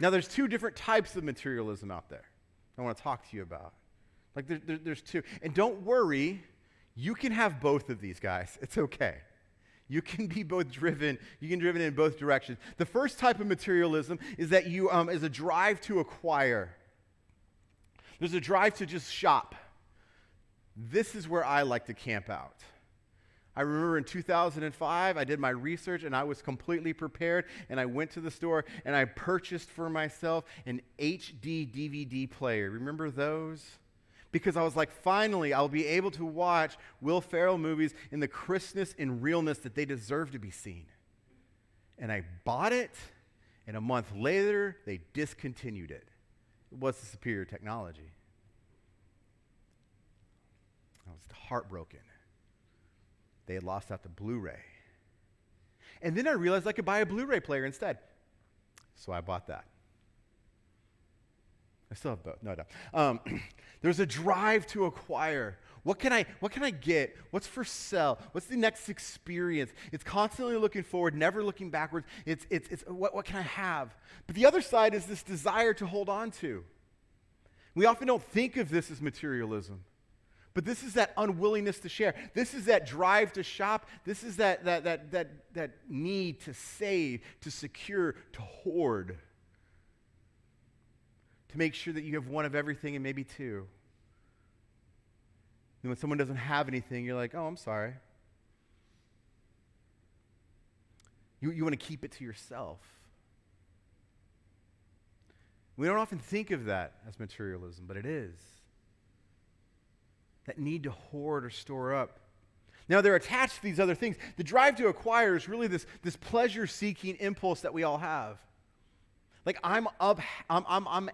Now, there's two different types of materialism out there I want to talk to you about. Like, there's two. And don't worry, you can have both of these, guys. It's okay. You can be both driven. You can be driven in both directions. The first type of materialism is that is a drive to acquire. There's a drive to just shop. This is where I like to camp out. I remember in 2005, I did my research and I was completely prepared, and I went to the store and I purchased for myself an HD DVD player. Remember those? Because I was like, finally, I'll be able to watch Will Ferrell movies in the crispness and realness that they deserve to be seen. And I bought it, and a month later, they discontinued it. It was the superior technology. I was heartbroken. They had lost out to Blu-ray. And then I realized I could buy a Blu-ray player instead. So I bought that. I still have both. No, I don't. There's a drive to acquire. What can I get? What's for sale? What's the next experience? It's constantly looking forward, never looking backwards. It's what can I have? But the other side is this desire to hold on to. We often don't think of this as materialism. But this is that unwillingness to share. This is that drive to shop. This is that need to save, to secure, to hoard. To make sure that you have one of everything and maybe two. And when someone doesn't have anything, you're like, oh, I'm sorry. You want to keep it to yourself. We don't often think of that as materialism, but it is. That need to hoard or store up. Now, they're attached to these other things. The drive to acquire is really this pleasure-seeking impulse that we all have. Like, I'm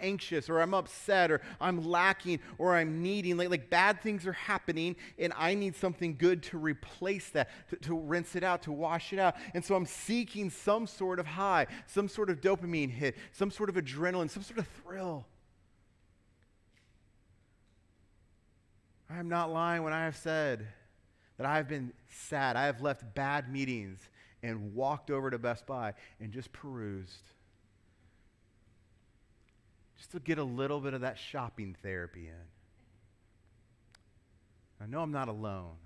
anxious, or I'm upset, or I'm lacking, or I'm needing. Like bad things are happening, and I need something good to replace that, to rinse it out, to wash it out. And so I'm seeking some sort of high, some sort of dopamine hit, some sort of adrenaline, some sort of thrill. I am not lying when I have said that I have been sad. I have left bad meetings and walked over to Best Buy and just perused. Just to get a little bit of that shopping therapy in. I know I'm not alone.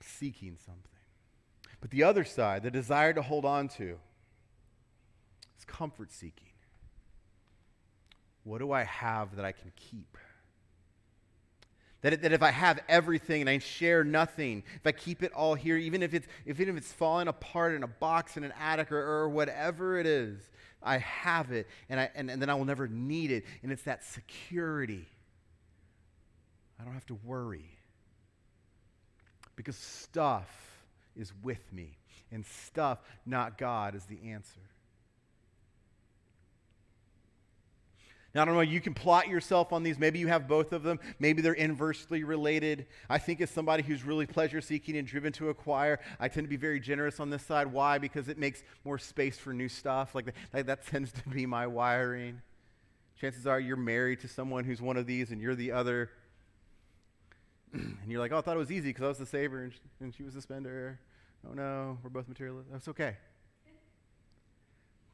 Seeking something. But the other side, the desire to hold on to, is comfort seeking. What do I have that I can keep? That if I have everything and I share nothing, if I keep it all here, even if it's falling apart in a box in an attic or whatever it is, I have it, and then I will never need it. And it's that security. I don't have to worry. Because stuff is with me. And stuff, not God, is the answer. Now, I don't know, you can plot yourself on these. Maybe you have both of them. Maybe they're inversely related. I think as somebody who's really pleasure-seeking and driven to acquire, I tend to be very generous on this side. Why? Because it makes more space for new stuff. Like that tends to be my wiring. Chances are you're married to someone who's one of these and you're the other. And you're like, oh, I thought it was easy because I was the saver and she was the spender. Oh, no, we're both materialists. That's okay.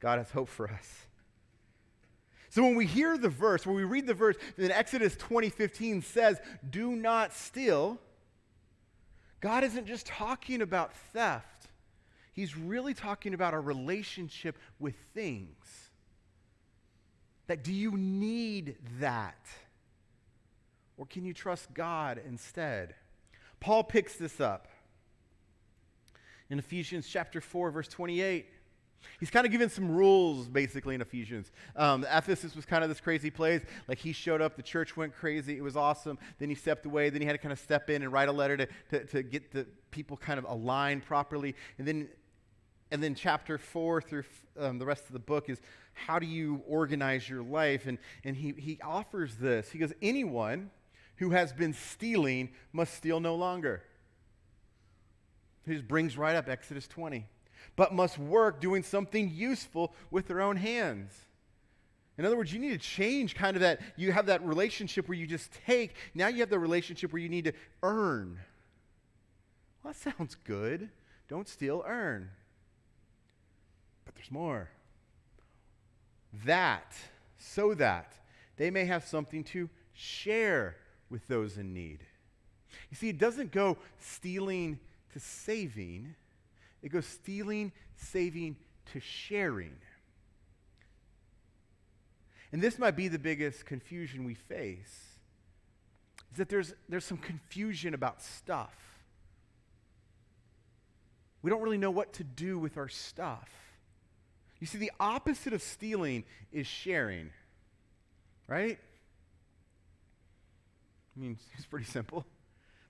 God has hope for us. So when we hear the verse, when we read the verse, in Exodus 20:15 says, do not steal, God isn't just talking about theft. He's really talking about our relationship with things. That do you need that? Or can you trust God instead? Paul picks this up in Ephesians chapter 4, verse 28. He's kind of given some rules, basically, in Ephesians. Ephesus was kind of this crazy place. Like, he showed up, the church went crazy, it was awesome. Then he stepped away, then he had to kind of step in and write a letter to get the people kind of aligned properly. And then chapter 4 through the rest of the book is how do you organize your life? And he offers this. He goes, anyone who has been stealing must steal no longer. He just brings right up Exodus 20. But must work doing something useful with their own hands. In other words, you need to change kind of that. You have that relationship where you just take. Now you have the relationship where you need to earn. Well, that sounds good. Don't steal, earn. But there's more. So that they may have something to share with those in need. You see, it doesn't go stealing to saving. It goes stealing, saving to sharing. And this might be the biggest confusion we face, is that there's some confusion about stuff. We don't really know what to do with our stuff. You see, the opposite of stealing is sharing, right? I mean, it's pretty simple.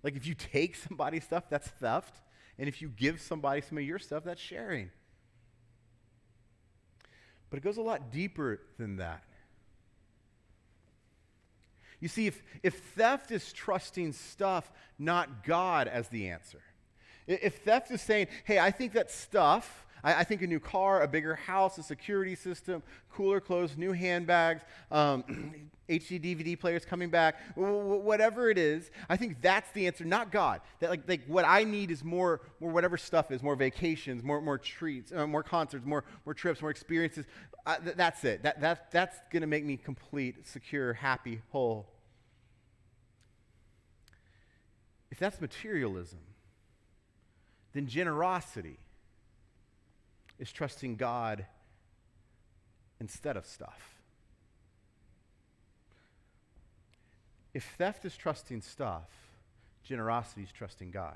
Like if you take somebody's stuff, that's theft. And if you give somebody some of your stuff, that's sharing. But it goes a lot deeper than that. You see, if theft is trusting stuff, not God as the answer. If theft is saying, hey, I think that stuff, I think a new car, a bigger house, a security system, cooler clothes, new handbags, HD DVD players coming back, whatever it is, I think that's the answer, not God. That like what I need is more whatever stuff is, more vacations, more treats, more concerts, more trips, more experiences. That's it. That's going to make me complete, secure, happy, whole. If that's materialism, then generosity is trusting God instead of stuff. If theft is trusting stuff, generosity is trusting God.